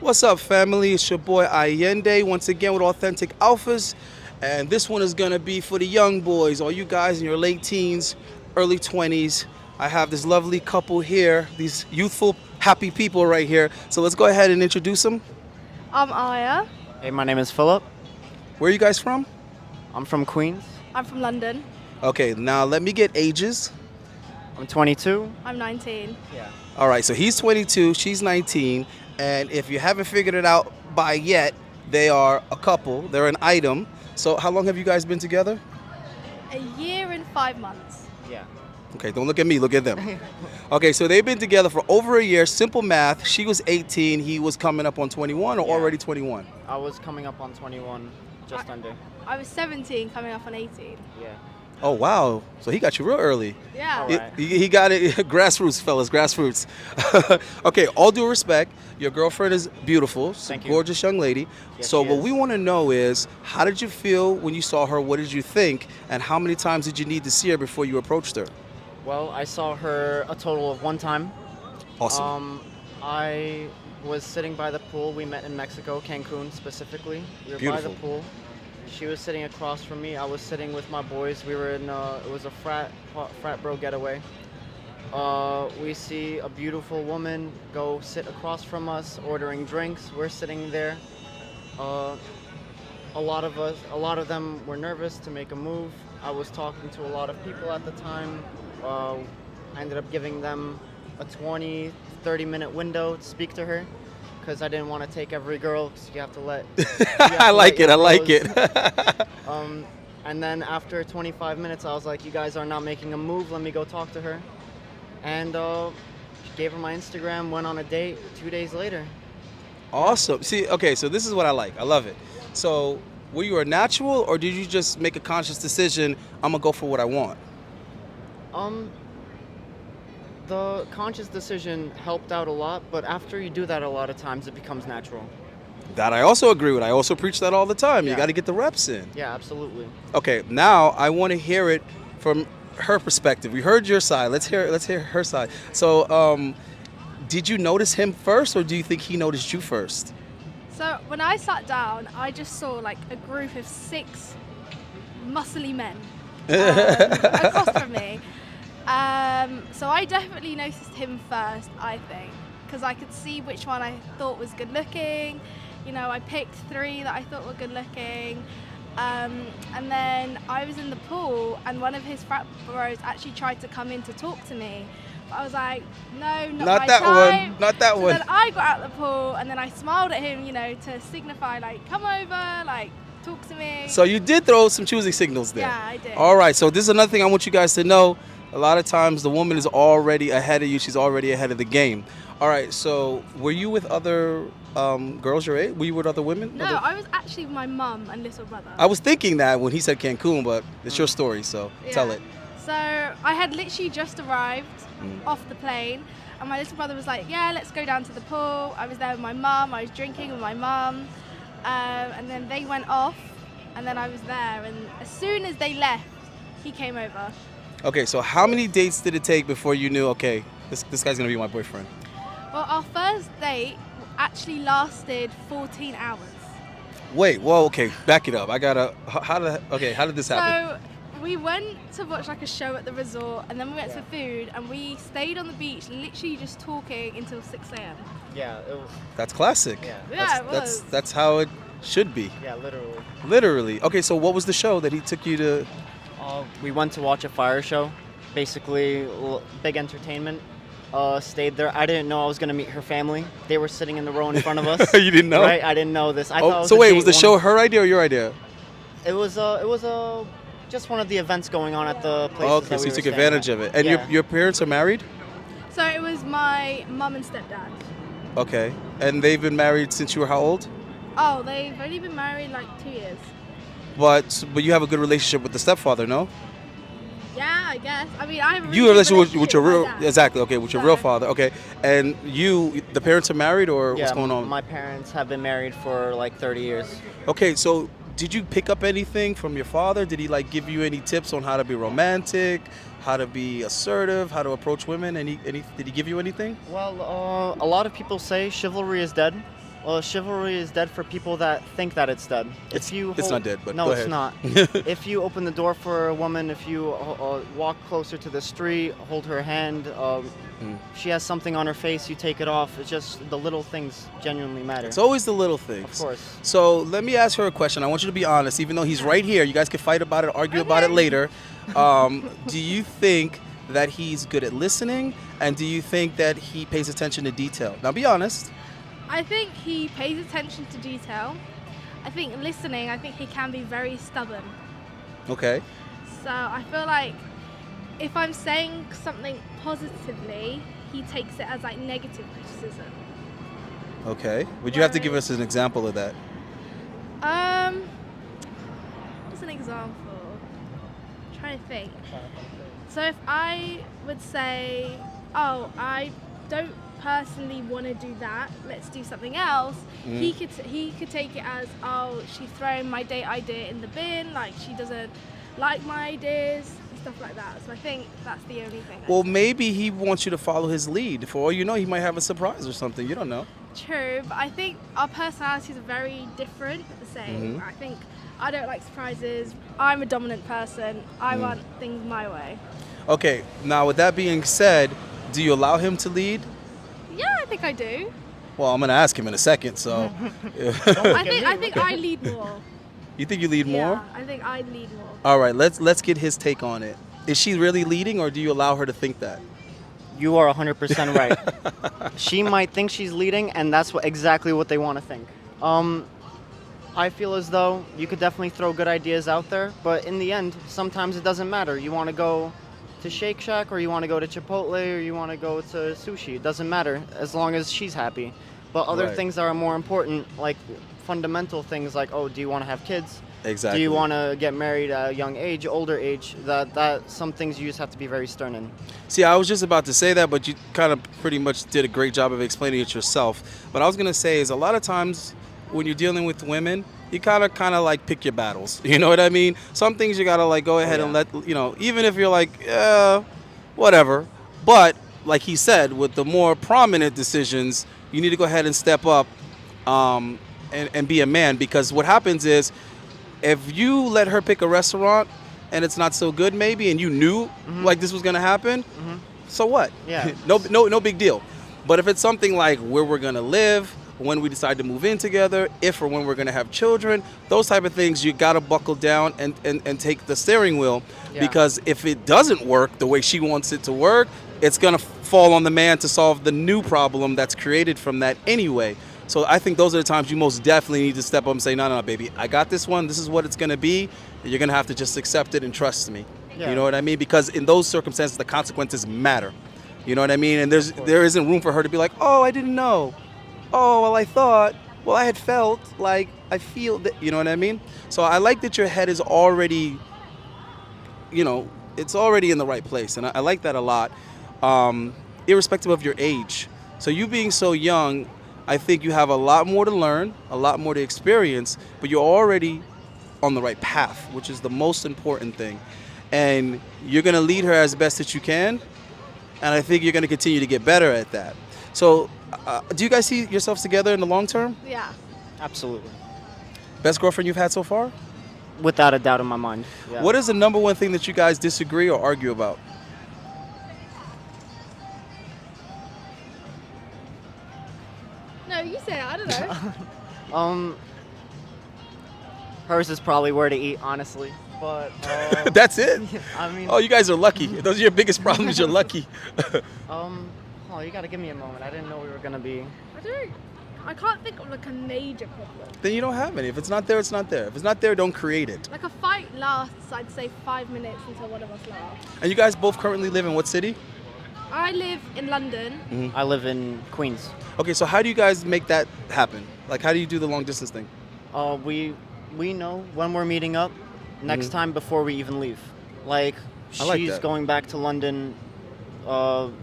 What's up, family? It's your boy Ayende once again with Authentic Alphas. And this one is going to be for the young boys, all you guys in your late teens, early 20s. I have this lovely couple here, these youthful, happy people right here. So let's go ahead and introduce them. I'm Aya. Hey, my name is Philip. Where are you guys from? I'm from Queens. I'm from London. Okay, now let me get ages. I'm 22. I'm 19. Yeah. All right, so he's 22, she's 19. And if you haven't figured it out by yet, they are a couple, they're an item. So how long have you guys been together? A year and 5 months. Yeah. Okay, don't look at me, look at them. Okay, so they've been together for over a year. Simple math. She was 18, he was coming up on 21 or Yeah. already 21? I was coming up on 21, just under. I was 17 coming up on 18. Yeah. Oh, wow. So he got you real early. Yeah. All He, right. he got it. Grassroots, fellas, grassroots. Okay, all due respect, your girlfriend is beautiful. She's a Thank you. gorgeous young lady. Yes, So she what is. we want to know is, how did you feel when you saw her? What did you think? And how many times did you need to see her before you approached her? Well, I saw her a total of one time. Awesome. I was sitting by the pool. We met in Mexico, Cancun specifically. We were by Beautiful. the pool. She was sitting across from me. I was sitting with my boys. We were in, it was a frat bro getaway. We see a beautiful woman go sit across from us, ordering drinks. We're sitting there. Uh, a lot of them were nervous to make a move. I was talking to a lot of people at the time. I ended up giving them a 20, 30-minute window to speak to her because I didn't want to take every girl because you have to let. I like it. I like it. it. And then after 25 minutes, I was like, you guys are not making a move. Let me go talk to her. And gave her my Instagram, went on a date 2 days later. Awesome. See, okay, so this is what I like. I love it. So, were you a natural, or did you just make a conscious decision? I'm gonna go for what I want. The conscious decision helped out a lot, but after you do that a lot of times, it becomes natural. That I also agree with. I also preach that all the time. You Yeah. got to get the reps in. Yeah, absolutely. Okay, now I want to hear it from her perspective. We heard your side. Let's hear her side. So, did you notice him first, or do you think he noticed you first? So when I sat down, I just saw like a group of 6 muscly men across from me. So I definitely noticed him first, I think, because I could see which one I thought was good looking. You know, I picked 3 that I thought were good looking. And then I was in the pool, and one of his frat bros actually tried to come in to talk to me. But I was like, no, not my that type. one. Not that So one. then I got out of the pool, and then I smiled at him, you know, to signify, like, come over, like, talk to me. So you did throw some choosing signals there. Yeah, I did. All right. So this is another thing I want you guys to know. A lot of times the woman is already ahead of you. She's already ahead of the game. All right. So were you with other girls your age? Were you with other women? No, Other- I was actually with my mum and little brother. I was thinking that when he said Cancun, but it's your story, so tell Yeah. it. So I had literally just arrived Mm. off the plane, and my little brother was like, yeah, let's go down to the pool. I was there with my mum. I was drinking with my mum. And then they went off, and then I was there. And as soon as they left, he came over. Okay, so how many dates did it take before you knew, okay, this guy's gonna be my boyfriend? Well, our first date actually lasted 14 hours. Wait, whoa, okay, back it up. I gotta, how did this happen? So we went to watch like a show at the resort, and then we went for food, and we stayed on the beach, literally just talking until 6 a.m. Yeah, it was. That's classic. Yeah. Yeah, it was. That's how it should be. Yeah, literally. Literally. Okay, so what was the show that he took you to? We went to watch a fire show, basically big entertainment. Stayed there. I didn't know I was gonna meet her family. They were sitting in the row in front of us. You didn't know? Right? I didn't know this. I thought it Oh, was so a wait, date was the one show of- her idea or your idea? It was just one of the events going on at the places Okay, that so we you were took staying advantage at. of it. And Yeah. your parents are married? So it was my mum and stepdad. Okay. And they've been married since you were how old? Oh, they've only been married like 2 years. But you have a good relationship with the stepfather, no? Yeah, I guess. I mean, I have a really You have a good relationship with your real, my dad. exactly, okay, with your real So- father, okay. And the parents are married, or Yeah, what's going on? my parents have been married for like 30 years. Okay, so did you pick up anything from your father? Did he like give you any tips on how to be romantic, how to be assertive, how to approach women? Did he give you anything? Well, a lot of people say chivalry is dead. Well, chivalry is dead for people that think that it's dead. It's not dead, but no, go it's ahead. not. If you open the door for a woman, if you walk closer to the street, hold her hand, she has something on her face, you take it off. It's just the little things genuinely matter. It's always the little things. Of course. So let me ask her a question. I want you to be honest, even though he's right here. You guys can fight about it, argue about it Okay. later. Do you think that he's good at listening, and do you think that he pays attention to detail? Now, be honest. I think he pays attention to detail. I think listening, I think he can be very stubborn. Okay. So I feel like if I'm saying something positively, he takes it as like negative criticism. Okay. Would you have to give us an example of that? What's an example? I'm trying to think. So if I would say, oh, I don't personally want to do that, let's do something else, he could take it as, oh, she's throwing my date idea in the bin, like she doesn't like my ideas and stuff like that. So I think that's the only thing. Well, maybe he wants you to follow his lead. For all you know, he might have a surprise or something. You don't know. True, but I think our personalities are very different but the same. I think I don't like surprises. I'm a dominant person. I want things my way. Okay. Now, with that being said, do you allow him to lead? Yeah, I think I do. Well, I'm going to ask him in a second. So, I think I lead more. you think you lead more? Yeah, I think I lead more. All right. Let's get his take on it. Is she really leading, or do you allow her to think that? You are 100% right. She might think she's leading, and that's exactly what they want to think. I feel as though you could definitely throw good ideas out there, but in the end, sometimes it doesn't matter. You want to go to Shake Shack, or you want to go to Chipotle, or you want to go to sushi. It doesn't matter as long as she's happy. But other Right. things that are more important, like fundamental things like, oh, do you want to have kids? Exactly. Do you want to get married at a young age, older age? That some things you just have to be very stern in. See, I was just about to say that, but you kind of pretty much did a great job of explaining it yourself. But I was gonna say is a lot of times when you're dealing with women, you kind of like pick your battles. You know what I mean? Some things you gotta like go ahead and let even if you're like, whatever. But like he said, with the more prominent decisions, you need to go ahead and step up, and be a man, because what happens is, if you let her pick a restaurant and it's not so good maybe, and you knew like this was gonna happen, so what? Yeah. no big deal. But if it's something like where we're gonna live, when we decide to move in together, if or when we're gonna have children, those type of things, you gotta buckle down and take the steering wheel. Yeah. Because if it doesn't work the way she wants it to work, it's gonna fall on the man to solve the new problem that's created from that anyway. So I think those are the times you most definitely need to step up and say, no, baby, I got this one. This is what it's going to be. You're going to have to just accept it and trust me. Yeah. You know what I mean? Because in those circumstances, the consequences matter. You know what I mean? And there isn't room for her to be like, oh, I didn't know. Oh, well, I thought. Well, I had felt like I feel that. You know what I mean? So I like that your head is already, it's already in the right place. And I like that a lot, irrespective of your age. So you being so young, I think you have a lot more to learn, a lot more to experience, but you're already on the right path, which is the most important thing. And you're going to lead her as best that you can, and I think you're going to continue to get better at that. So do you guys see yourselves together in the long term? Yeah. Absolutely. Best girlfriend you've had so far? Without a doubt in my mind. Yeah. What is the number one thing that you guys disagree or argue about? No, you say it. I don't know. Hers is probably where to eat, honestly. But That's it? I mean, Oh, you guys are lucky. Those are your biggest problems. You're lucky. oh, you gotta give me a moment. I didn't know we were gonna be. I can't think of like a major problem. Then you don't have any. If it's not there, it's not there. If it's not there, don't create it. Like a fight lasts, I'd say 5 minutes until one of us laughs. And you guys both currently live in what city? I live in London. I live in Queens. Okay, so how do you guys make that happen? Like, how do you do the long distance thing? We know when we're meeting up next time before we even leave. Like, I like she's that. going back to London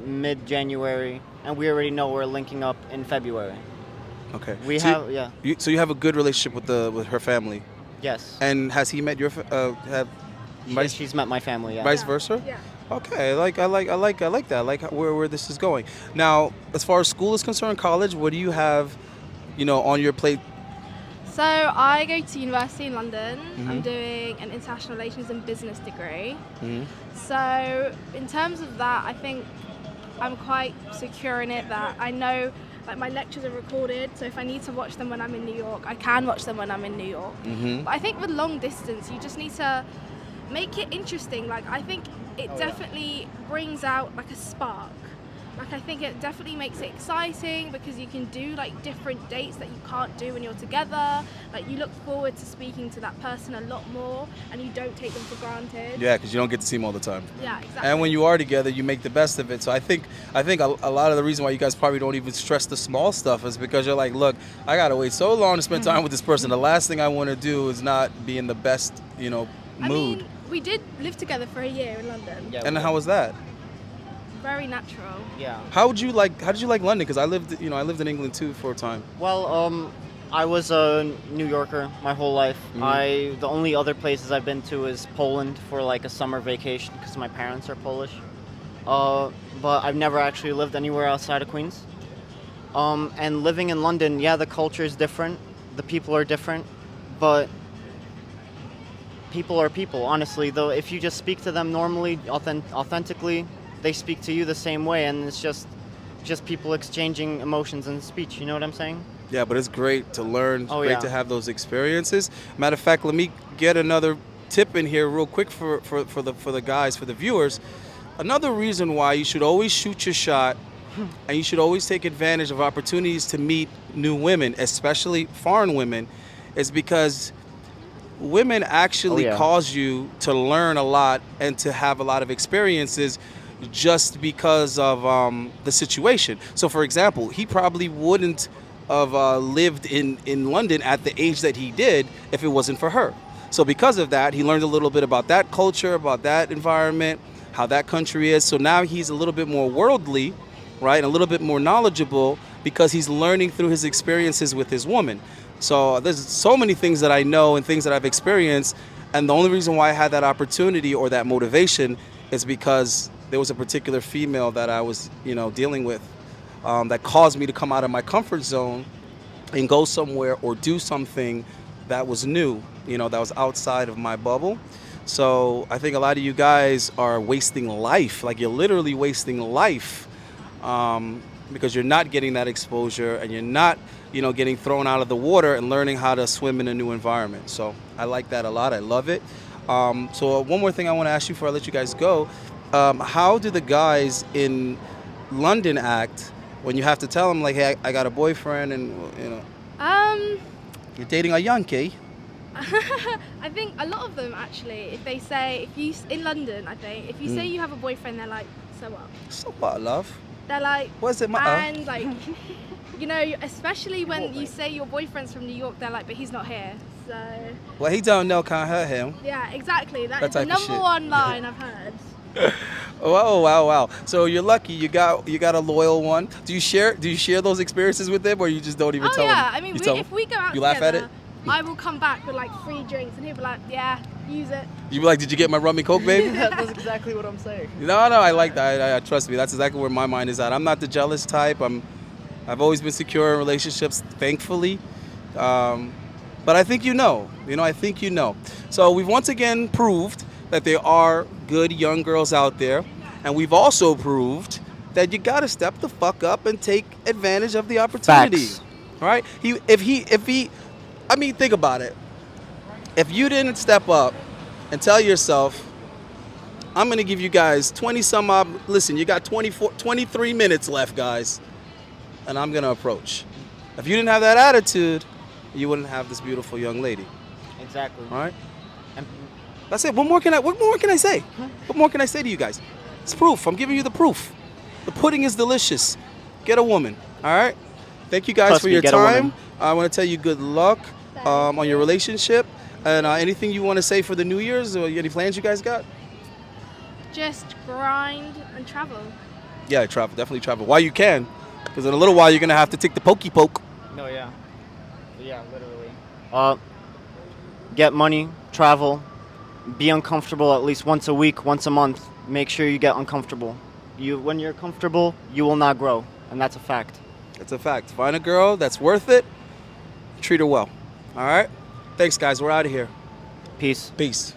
mid-January, and we already know we're linking up in February. Okay. We so have, yeah. So you have a good relationship with her family, Yes. and has he met your She's met my family, yeah. vice versa? Yeah. Okay, I like that. I like where this is going. Now, as far as school is concerned, college, what do you have on your plate? So I go to university in London. Mm-hmm. I'm doing an international relations and business degree. Mm-hmm. So in terms of that, I think I'm quite secure in it that I know like my lectures are recorded. So if I need to watch them when I'm in New York, I can watch them when I'm in New York. Mm-hmm. But I think with long distance, you just need to make it interesting. Like I think it definitely brings out like a spark. Like I think it definitely makes it exciting because you can do like different dates that you can't do when you're together. Like you look forward to speaking to that person a lot more and you don't take them for granted. Yeah, because you don't get to see them all the time. Yeah, exactly. And when you are together, you make the best of it. So I think a lot of the reason why you guys probably don't even stress the small stuff is because you're like, look, I gotta wait so long to spend time with this person. The last thing I want to do is not be in the best, mood. I mean, we did live together for a year in London. Yeah. And how was that? Very natural. Yeah. How did you like London? Because I lived in England too for a time. Well, I was a New Yorker my whole life. Mhm. The only other places I've been to is Poland for like a summer vacation because my parents are Polish. But I've never actually lived anywhere outside of Queens. And living in London, yeah, the culture is different, the people are different, but people are people. Honestly, though, if you just speak to them normally, authentically, they speak to you the same way, and it's just people exchanging emotions and speech. You know what I'm saying? Yeah, but it's great to learn. It's Oh, great yeah. to have those experiences. Matter of fact, let me get another tip in here real quick for the guys, for the viewers. Another reason why you should always shoot your shot and you should always take advantage of opportunities to meet new women, especially foreign women, is because women actually Oh, yeah. cause you to learn a lot and to have a lot of experiences just because of the situation. So for example, he probably wouldn't have lived in London at the age that he did if it wasn't for her. So because of that, he learned a little bit about that culture, about that environment, how that country is. So now he's a little bit more worldly, right? And a little bit more knowledgeable because he's learning through his experiences with his woman. So there's so many things that I know and things that I've experienced. And the only reason why I had that opportunity or that motivation is because there was a particular female that I was, dealing with that caused me to come out of my comfort zone and go somewhere or do something that was new, that was outside of my bubble. So I think a lot of you guys are wasting life, like you're literally wasting life because you're not getting that exposure and you're not, getting thrown out of the water and learning how to swim in a new environment. So I like that a lot. I love it. So one more thing I want to ask you before I let you guys go. How do the guys in London act when you have to tell them, like, hey, I got a boyfriend and, you're dating a Yankee? I think a lot of them actually, if they say, in London, I think, if you say you have a boyfriend, they're like, so what? So what, love? They're like, What does it matter? and like, especially when you say your boyfriend's from New York, they're like, but he's not here. So, What he don't know can't hurt him. yeah, exactly. That That is the type of number shit. one line I've heard. Wow. So you're lucky. You got a loyal one. Do you share those experiences with him, or you just don't even Oh tell him? yeah, I mean, You tell if we go out you together, laugh at it? I will come back with like 3 drinks, and he'll be like, yeah, use it. You be like, did you get my rum and coke, baby? That's exactly what I'm saying. No, I like that. I trust me. That's exactly where my mind is at. I'm not the jealous type. I've always been secure in relationships, thankfully. But I think I think you know. So we've once again proved that there are good young girls out there, and we've also proved that you got to step the fuck up and take advantage of the opportunity. Facts. Right? I mean, think about it. If you didn't step up and tell yourself, I'm going to give you guys 20 some odd, listen, you got 23 minutes left, guys, and I'm going to approach. If you didn't have that attitude, you wouldn't have this beautiful young lady. Exactly. All right? And That's it. What more can I say? What more can I say to you guys? It's proof. I'm giving you the proof. The pudding is delicious. Get a woman. All right? Thank you guys Trust for me, your get a time. woman. I want to tell you good luck on your relationship. And anything you want to say for the New Year's, or any plans you guys got? Just grind and travel. Yeah, travel. Definitely travel. While you can. Because in a little while, you're going to have to take the pokey poke. No, yeah. Yeah, literally. Get money, travel, be uncomfortable at least once a week, once a month. Make sure you get uncomfortable. When you're comfortable, you will not grow, and that's a fact. It's a fact. Find a girl that's worth it, treat her well. All right? Thanks, guys. We're out of here. Peace. Peace.